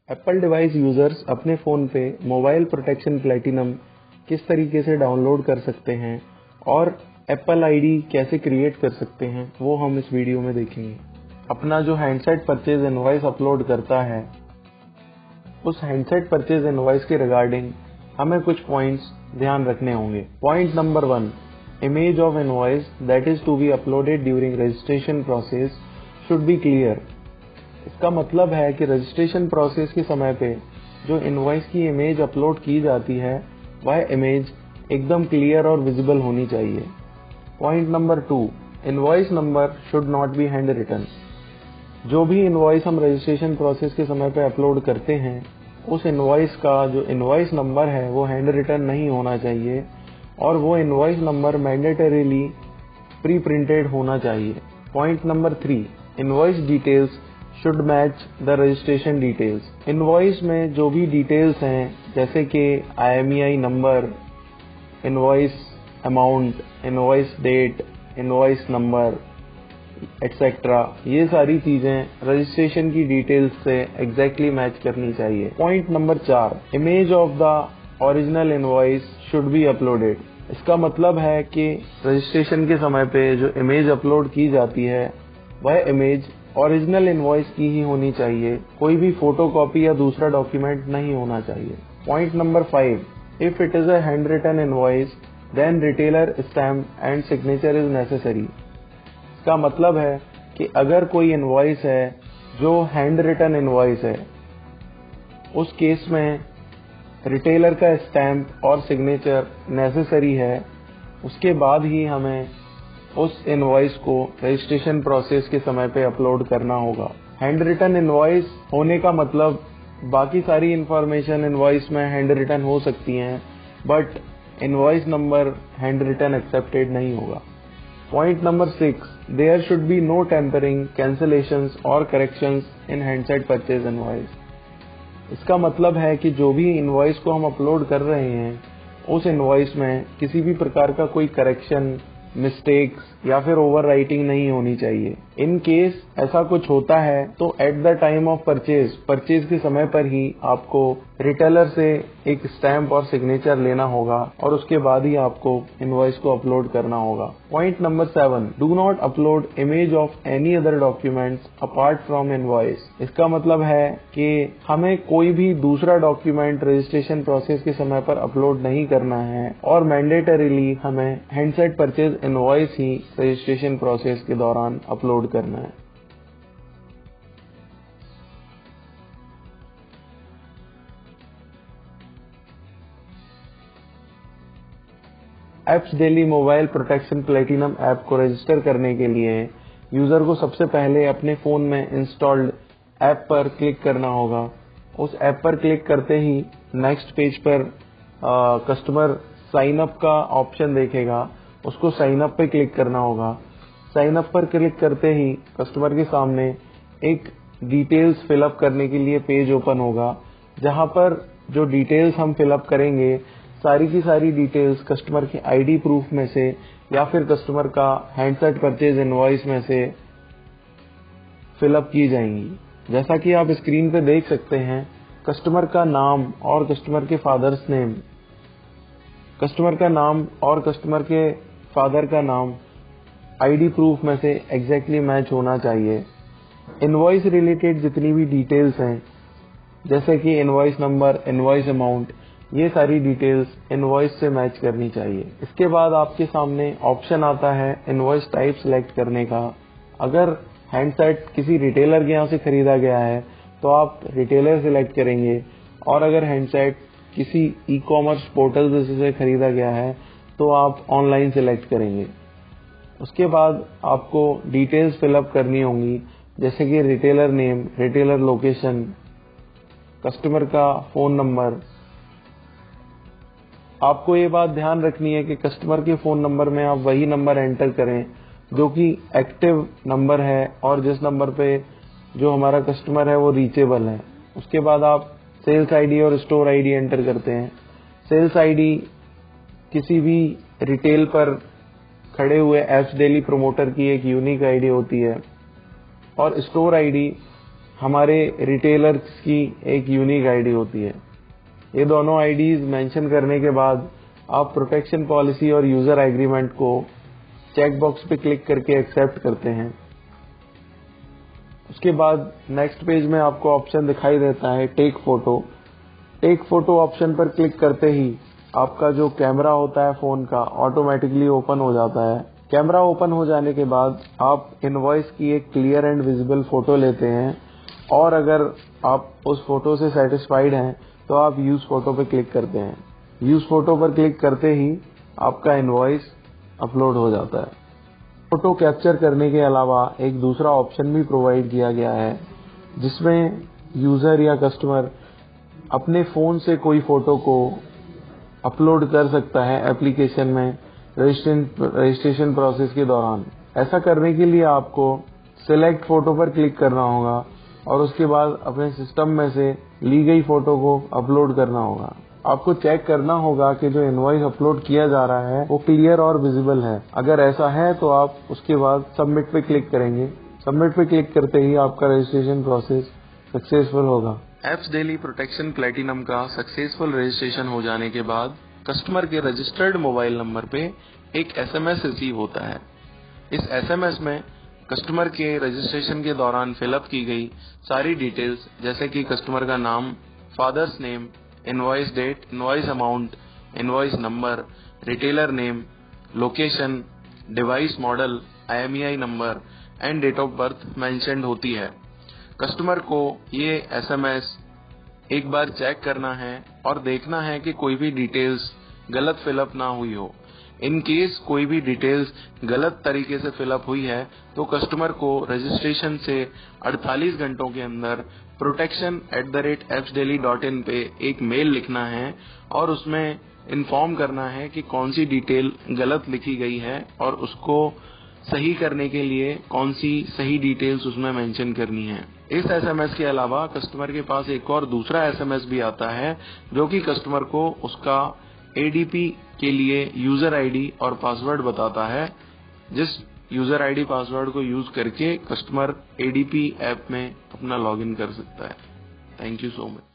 Apple device users अपने phone पे mobile protection platinum किस तरीके से डाउनलोड कर सकते हैं और एप्पल आईडी कैसे क्रिएट कर सकते हैं वो हम इस वीडियो में देखेंगे। अपना जो हैंडसेट परचेज इनवॉइस अपलोड करता है उस हैंडसेट परचेज इनवॉइस के रिगार्डिंग हमें कुछ पॉइंट्स ध्यान रखने होंगे। Point number 1, image of invoice that is to be uploaded during registration process should be clear. इसका मतलब है कि रजिस्ट्रेशन प्रोसेस के समय पे जो इनवॉइस की इमेज अपलोड की जाती है वह इमेज एकदम क्लियर और विजिबल होनी चाहिए। Point number 2, invoice number should not be handwritten. जो भी इनवॉइस हम रजिस्ट्रेशन प्रोसेस के समय पे अपलोड करते हैं उस इनवॉइस का जो इनवॉइस नंबर है वो हैंड रिटन नहीं होना चाहिए और वो invoice number mandatorily pre printed होना चाहिए। Point number 3, invoice details should match the registration details. Invoice में जो भी डिटेल्स हैं जैसे कि IMEI number, invoice amount, invoice date, invoice number etcetera, ये सारी चीजें रजिस्ट्रेशन की डिटेल्स से एग्जैक्टली मैच करनी चाहिए। Point number 4, image of the original invoice should be uploaded. इसका मतलब है कि रजिस्ट्रेशन के समय पे जो इमेज अपलोड की जाती है वह इमेज ओरिजिनल इनवॉइस की ही होनी चाहिए, कोई भी फोटोकॉपी या दूसरा डॉक्यूमेंट नहीं होना चाहिए। Point number 5, if it is a handwritten invoice then retailer stamp and signature is necessary. इसका मतलब है कि अगर कोई इनवॉइस है जो हैंड रिटन इनवॉइस है उस केस में रिटेलर का स्टैम्प और सिग्नेचर नेसेसरी है, उसके बाद ही हमें उस इनवॉइस को रजिस्ट्रेशन प्रोसेस के समय पे अपलोड करना होगा। हैंड रिटन इनवॉइस होने का मतलब बाकी सारी इंफॉर्मेशन इनवॉइस में हैंड रिटन हो सकती हैं but invoice number handwritten accepted नहीं होगा। Point number 6, there should be no tampering, cancellations और corrections in handset purchase invoice. इसका मतलब है कि जो भी इनवॉइस को हम अपलोड कर रहे हैं उस इनवॉइस में किसी भी प्रकार का कोई करेक्शन, मिस्टेक्स या फिर ओवर राइटिंग नहीं होनी चाहिए। इन केस ऐसा कुछ होता है तो at the time of purchase के समय पर ही आपको रिटेलर से एक स्टैम्प और सिग्नेचर लेना होगा और उसके बाद ही आपको इनवॉइस को अपलोड करना होगा। Point number 7, do not upload image of any other documents apart from invoice. इसका मतलब है कि हमें कोई भी दूसरा डॉक्यूमेंट रजिस्ट्रेशन प्रोसेस के समय पर अपलोड नहीं करना है और मैंडेटरीली हमें हैंडसेट परचेज इनवॉइस ही रजिस्ट्रेशन प्रोसेस के दौरान अपलोड करना है। Apps daily mobile protection platinum app को रजिस्टर करने के लिए यूजर को सबसे पहले अपने फोन में इंस्टॉल्ड ऐप पर क्लिक करना होगा। उस ऐप पर क्लिक करते ही नेक्स्ट पेज पर कस्टमर साइन अप का ऑप्शन देखेगा, उसको साइन अप पे क्लिक करना होगा। साइन अप पर क्लिक करते ही कस्टमर के सामने एक डिटेल्स फिलअप करने के लिए पेज ओपन होगा, जहां पर जो डिटेल्स हम फिलअप करेंगे सारी की सारी डिटेल्स कस्टमर के आईडी प्रूफ में से या फिर कस्टमर का हैंडसेट परचेज इनवॉइस में से फिलअप की जाएंगी। जैसा कि आप स्क्रीन पे देख सकते हैं, कस्टमर का नाम और कस्टमर के फादर्स नेम, कस्टमर का नाम और कस्टमर के फादर का नाम आईडी प्रूफ में से एग्जैक्टली मैच होना चाहिए। इनवॉइस रिलेटेड जितनी भी डिटेल्स हैं जैसे कि इनवॉइस नंबर, इनवॉइस अमाउंट, ये सारी डिटेल्स इनवॉइस से मैच करनी चाहिए। इसके बाद आपके सामने ऑप्शन आता है इनवॉइस टाइप सिलेक्ट करने का। अगर हैंडसेट किसी रिटेलर के यहाँ से खरीदा गया है तो आप रिटेलर सिलेक्ट करेंगे और अगर हैंडसेट किसी ई कॉमर्स पोर्टल से खरीदा गया है तो आप ऑनलाइन सिलेक्ट करेंगे। उसके बाद आपको डिटेल्स फिलअप करनी होंगी जैसे कि retailer name, retailer location, customer का फोन नंबर। आपको ये बात ध्यान रखनी है कि कस्टमर के फोन नंबर में आप वही नंबर एंटर करें जो कि एक्टिव नंबर है और जिस नंबर पे जो हमारा कस्टमर है वो रीचेबल है। उसके बाद आप सेल्स आईडी और स्टोर आईडी एंटर करते हैं। सेल्स आईडी किसी भी रिटेल पर खड़े हुए एप्स डेली प्रमोटर की एक यूनिक आईडी होती है और स्टोर आईडी हमारे रिटेलर्स की एक यूनिक आईडी होती है। ये दोनों आईडीज मेंशन करने के बाद आप प्रोटेक्शन पॉलिसी और यूजर एग्रीमेंट को चेक बॉक्स पे क्लिक करके एक्सेप्ट करते हैं। उसके बाद नेक्स्ट पेज में आपको ऑप्शन दिखाई देता है take photo. Take photo option पर क्लिक करते ही आपका जो कैमरा होता है फोन का ऑटोमेटिकली ओपन हो जाता है। कैमरा ओपन हो जाने के बाद आप इनवॉइस की एक क्लियर एंड विजिबल फोटो लेते हैं और अगर आप उस फोटो से सेटिस्फाइड हैं तो आप यूज फोटो पर क्लिक करते हैं। यूज फोटो पर क्लिक करते ही आपका इनवॉइस अपलोड हो जाता है। फोटो कैप्चर करने के अलावा एक दूसरा ऑप्शन भी प्रोवाइड किया गया है जिसमें यूजर या कस्टमर अपने फोन से कोई फोटो को अपलोड कर सकता है एप्लीकेशन में रजिस्ट्रेशन प्रोसेस के दौरान। ऐसा करने के लिए आपको सिलेक्ट फोटो पर क्लिक करना होगा और उसके बाद अपने सिस्टम में से ली गई फोटो को अपलोड करना होगा। आपको चेक करना होगा कि जो इनवॉइस अपलोड किया जा रहा है वो क्लियर और विजिबल है। अगर ऐसा है तो आप उसके बाद सबमिट पे क्लिक करेंगे। सबमिट पे क्लिक करते ही आपका रजिस्ट्रेशन प्रोसेस सक्सेसफुल होगा। एप्स डेली प्रोटेक्शन प्लेटिनम का सक्सेसफुल रजिस्ट्रेशन हो जाने के बाद कस्टमर के रजिस्टर्ड मोबाइल नंबर पे एक एसएमएस रिसीव होता है। इस एसएमएस में कस्टमर के रजिस्ट्रेशन के दौरान फिलअप की गई सारी डिटेल्स जैसे कि कस्टमर का नाम, father's name, invoice date, invoice amount, invoice number, retailer name, location, device model, IMEI number and date of birth mentioned होती है। कस्टमर को ये एसएमएस एक बार चेक करना है और देखना है कि कोई भी डिटेल्स गलत फिलअप ना हुई हो। इन केस कोई भी डिटेल्स गलत तरीके से फिलअप हुई है तो कस्टमर को रजिस्ट्रेशन से 48 घंटों के अंदर protection@appsdaily.in पे एक मेल लिखना है और उसमें इन्फॉर्म करना है कि कौन सी डिटेल गलत लिखी गई है और उसको सही करने के लिए कौन सी सही डिटेल्स उसमें मेंशन करनी है। इस एसएमएस के अलावा कस्टमर के पास एक और दूसरा एसएमएस भी आता है जो कि कस्टमर को उसका एडीपी के लिए यूजर आईडी और पासवर्ड बताता है, जिस यूजर आईडी पासवर्ड को यूज करके कस्टमर एडीपी ऐप में अपना लॉगिन कर सकता है। Thank you so much.